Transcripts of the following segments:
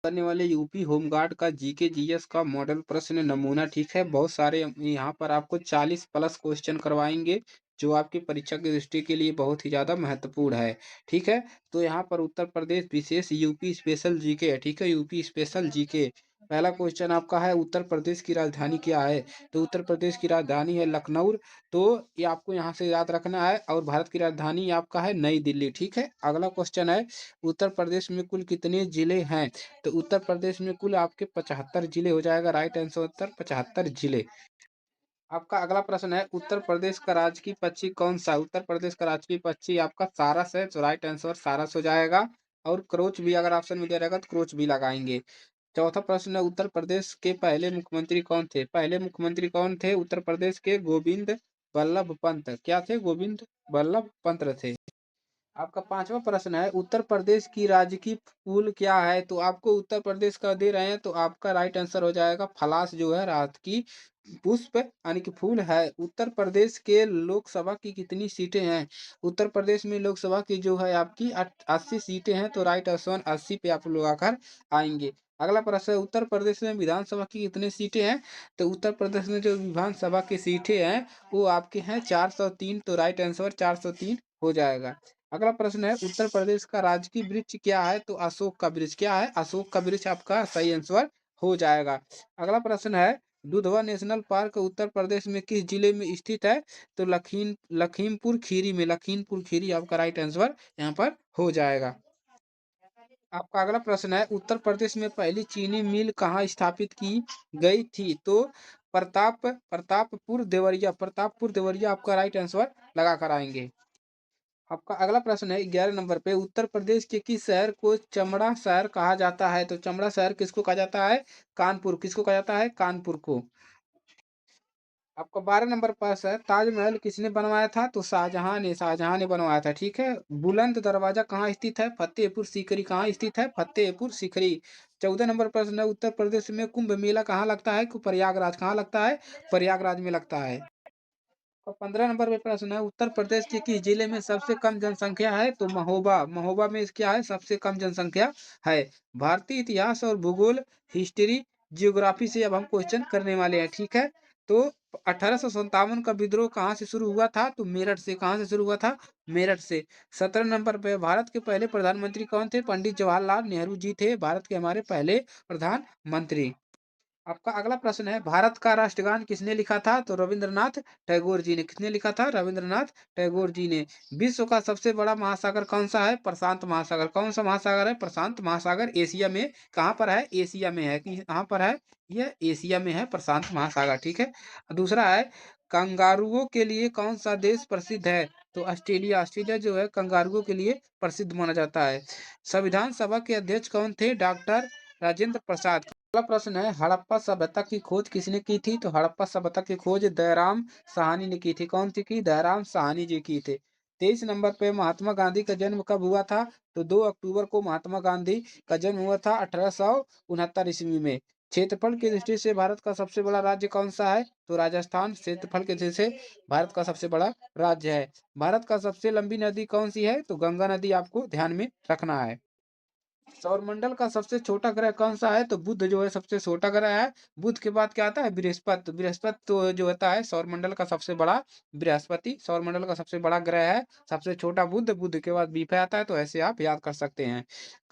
करने वाले UP home guard का जीके जीएस का मॉडल प्रश्न नमूना। ठीक है, बहुत सारे यहाँ पर आपको 40 प्लस क्वेश्चन करवाएंगे जो आपकी परीक्षा की दृष्टि के लिए बहुत ही ज़्यादा महत्वपूर्ण है। ठीक है, तो यहाँ पर उत्तर प्रदेश विशेष यूपी स्पेशल जीके है। ठीक है, यूपी स्पेशल जीके। पहला क्वेश्चन आपका है उत्तर प्रदेश की राजधानी क्या है? तो उत्तर प्रदेश की राजधानी है लखनऊ। तो ये आपको यहाँ से याद रखना है, और भारत की राजधानी आपका है नई दिल्ली। ठीक है, अगला क्वेश्चन है उत्तर प्रदेश में कुल कितने जिले हैं? तो उत्तर प्रदेश में कुल आपके 75 जिले हो जाएगा। राइट आंसर उत्तर 75 जिले। आपका अगला प्रश्न है उत्तर प्रदेश का राजकीय पक्षी कौन सा है? उत्तर प्रदेश का राजकीय पक्षी आपका सारस है, तो राइट आंसर सारस हो जाएगा। और क्रोच भी अगर ऑप्शन में दिया रहेगा तो क्रोच भी लगाएंगे। चौथा प्रश्न है उत्तर प्रदेश के पहले मुख्यमंत्री कौन थे? पहले मुख्यमंत्री कौन थे उत्तर प्रदेश के? गोविंद बल्लभ पंत। क्या थे? गोविंद बल्लभ पंत थे। आपका पांचवा प्रश्न है उत्तर प्रदेश की राजकीय फूल क्या है? तो आपको उत्तर प्रदेश का दे रहे हैं, तो आपका राइट आंसर हो जाएगा पलाश, जो है रात की पुष्प यानी कि फूल है। उत्तर प्रदेश के लोकसभा की कितनी सीटें हैं? उत्तर प्रदेश में लोकसभा की जो है आपकी 80 सीटें हैं, तो राइट आंसर 80 पे आप लोग आकर आएंगे। अगला प्रश्न है उत्तर प्रदेश में विधानसभा की कितनी सीटें हैं? तो उत्तर प्रदेश में जो विधानसभा की सीटें हैं वो आपके हैं 403, तो राइट आंसर 403 हो जाएगा। अगला प्रश्न है उत्तर प्रदेश का राजकीय वृक्ष क्या है? तो अशोक का वृक्ष। क्या है? अशोक का वृक्ष आपका सही आंसर हो जाएगा। अगला प्रश्न है दुधवा नेशनल पार्क उत्तर प्रदेश में किस जिले में स्थित है? तो लखीमपुर खीरी में। लखीमपुर खीरी आपका राइट आंसर यहाँ पर हो जाएगा। आपका अगला प्रश्न है उत्तर प्रदेश में पहली चीनी मिल कहाँ स्थापित की गई थी? तो प्रतापपुर देवरिया आपका राइट आंसर लगा कर आएंगे। आपका अगला प्रश्न है 11 नंबर पे उत्तर प्रदेश के किस शहर को चमड़ा शहर कहा जाता है? तो चमड़ा शहर किसको कहा जाता है? कानपुर। किसको कहा जाता है? कानपुर को। आपका 12 नंबर पास है ताजमहल किसने बनवाया था? तो शाहजहां ने बनवाया था। ठीक है, बुलंद दरवाजा कहाँ स्थित है? फतेहपुर सीकरी। कहाँ स्थित है? फतेहपुर सीकरी। 14 नंबर प्रश्न है उत्तर प्रदेश में कुंभ मेला कहाँ लगता है? प्रयागराज। कहाँ लगता है? प्रयागराज में लगता है। और 15 नंबर पे प्रश्न है उत्तर प्रदेश के किस जिले में सबसे कम जनसंख्या है? तो महोबा। महोबा में क्या है? सबसे कम जनसंख्या है। भारतीय इतिहास और भूगोल, हिस्ट्री, जियोग्राफी से अब हम क्वेश्चन करने वाले हैं। ठीक है, तो 1857 का विद्रोह कहाँ से शुरू हुआ था? तो मेरठ से। कहाँ से शुरू हुआ था? मेरठ से। 17 नंबर पे भारत के पहले प्रधानमंत्री कौन थे? पंडित जवाहरलाल नेहरू जी थे भारत के हमारे पहले प्रधानमंत्री। आपका अगला प्रश्न है भारत का राष्ट्रगान किसने लिखा था? तो रविंद्रनाथ टैगोर जी ने। किसने लिखा था? रविंद्रनाथ टैगोर जी ने। विश्व का सबसे बड़ा महासागर कौन सा है? प्रशांत महासागर। कौन सा महासागर है? प्रशांत महासागर। एशिया में कहाँ पर है? एशिया में है। कहाँ पर है? यह एशिया में है प्रशांत महासागर। ठीक है, दूसरा है कंगारुओं के लिए कौन सा देश प्रसिद्ध है? तो ऑस्ट्रेलिया। ऑस्ट्रेलिया जो है कंगारुओं के लिए प्रसिद्ध माना जाता है। संविधान सभा के अध्यक्ष कौन थे? डॉक्टर राजेंद्र प्रसाद। अगला प्रश्न है हड़प्पा सभ्यता की खोज किसने की थी? तो हड़प्पा सभ्यता की खोज दयाराम साहनी ने की थी। कौन सी की? दयाराम साहनी जी की थे। 23 नंबर पे महात्मा गांधी का जन्म कब हुआ था? तो 2 अक्टूबर को महात्मा गांधी का जन्म हुआ था 1869 ईस्वी में। क्षेत्रफल की दृष्टि से भारत का सबसे बड़ा राज्य कौन सा है? तो राजस्थान क्षेत्रफल की दृष्टि से भारत का सबसे बड़ा राज्य है। भारत का सबसे लंबी नदी कौन सी है? तो गंगा नदी आपको ध्यान में रखना है। सौरमंडल का सबसे छोटा ग्रह कौन सा है? तो बुध जो है सबसे छोटा ग्रह है। बुध के बाद क्या आता है? बृहस्पति। तो बृहस्पति तो जो होता है सौरमंडल का सबसे बड़ा, बृहस्पति सौरमंडल का सबसे बड़ा ग्रह है। सबसे छोटा बुध, बुध के बाद बीफे आता है, तो ऐसे आप याद कर सकते हैं।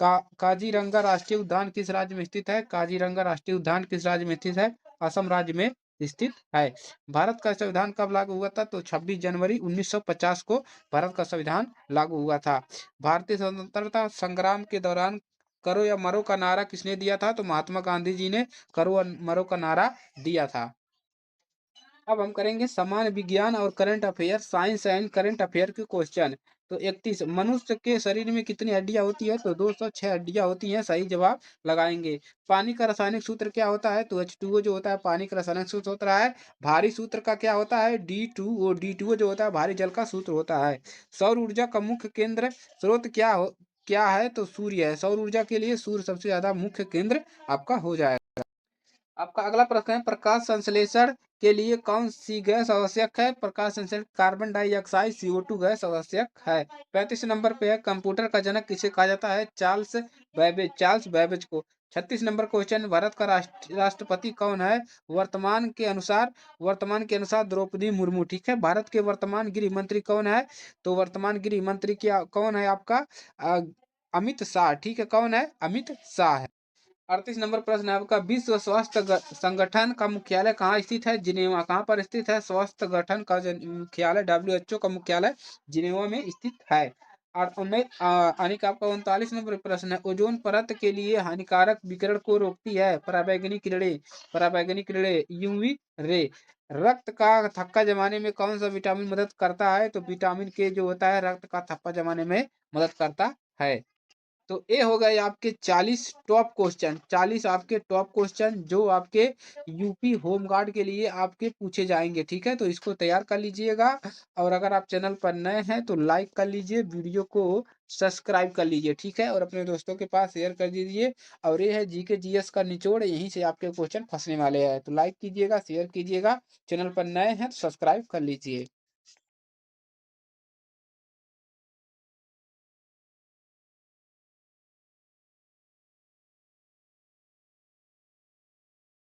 काजीरंगा राष्ट्रीय उद्यान किस राज्य में स्थित है? काजीरंगा राष्ट्रीय उद्यान किस राज्य में स्थित है? असम राज्य में स्थित है। भारत का संविधान कब लागू हुआ था? तो 26 जनवरी 1950 को भारत का संविधान लागू हुआ था। भारतीय स्वतंत्रता संग्राम के दौरान करो या मरो का नारा किसने दिया था? तो महात्मा गांधी जी ने करो और मरो का नारा दिया था। अब हम करेंगे सामान्य विज्ञान और current affair, science and current affair के क्वेश्चन। तो 31 मनुष्य के शरीर में कितनी हड्डियां होती है? तो 206 हड्डियां होती हैं। सही जवाब लगाएंगे। पानी का रासायनिक सूत्र क्या होता है? तो H2O जो होता है पानी का रासायनिक सूत्र होता है। भारी सूत्र का क्या होता है? D2O। D2O जो होता है भारी जल का सूत्र होता है। सौर ऊर्जा का मुख्य केंद्र स्रोत क्या है? तो सूर्य है। सौर ऊर्जा के लिए सूर्य सबसे ज्यादा मुख्य केंद्र आपका हो जाएगा। आपका अगला प्रश्न है, प्रकाश संश्लेषण के लिए कौन सी गैस आवश्यक है? प्रकाश संश्लेषण कार्बन डाइऑक्साइड CO2 गैस आवश्यक है। 35 नंबर पे है, कंप्यूटर का जनक किसे कहा जाता है? चार्ल्स बैबेज को। 36 नंबर क्वेश्चन, भारत का राष्ट्रपति कौन है? वर्तमान के अनुसार द्रौपदी मुर्मू। ठीक है, भारत के वर्तमान गृह मंत्री कौन है? तो वर्तमान गृह मंत्री क्या कौन है आपका? अ, अमित शाह। ठीक है, कौन है? अमित शाह है। 38 नंबर प्रश्न है आपका, विश्व स्वास्थ्य संगठन का मुख्यालय कहाँ स्थित है? जिनेवा। कहाँ पर स्थित है? स्वास्थ्य गठन का मुख्यालय, WHO का मुख्यालय जिनेवा में स्थित है। और यानी कि आपका 39 नंबर प्रश्न है, ओजोन परत के लिए हानिकारक विकिरण को रोकती है? पराबैंगनी किरणें, यूवी रे। रक्त का थक्का जमाने में कौन सा विटामिन मदद करता है? तो विटामिन के जो होता है रक्त का थक्का जमाने में मदद करता है। तो ये हो गए आपके 40 टॉप क्वेश्चन, 40 आपके टॉप क्वेश्चन जो आपके यूपी होमगार्ड के लिए आपके पूछे जाएंगे। ठीक है, तो इसको तैयार कर लीजिएगा। और अगर आप चैनल पर नए हैं तो लाइक कर लीजिए, वीडियो को सब्सक्राइब कर लीजिए। ठीक है, और अपने दोस्तों के पास शेयर कर दीजिए। और ये है जीके जीएस का निचोड़, यहीं से आपके क्वेश्चन फंसने वाले हैं। तो लाइक कीजिएगा, शेयर कीजिएगा, चैनल पर नए हैं तो सब्सक्राइब कर लीजिए।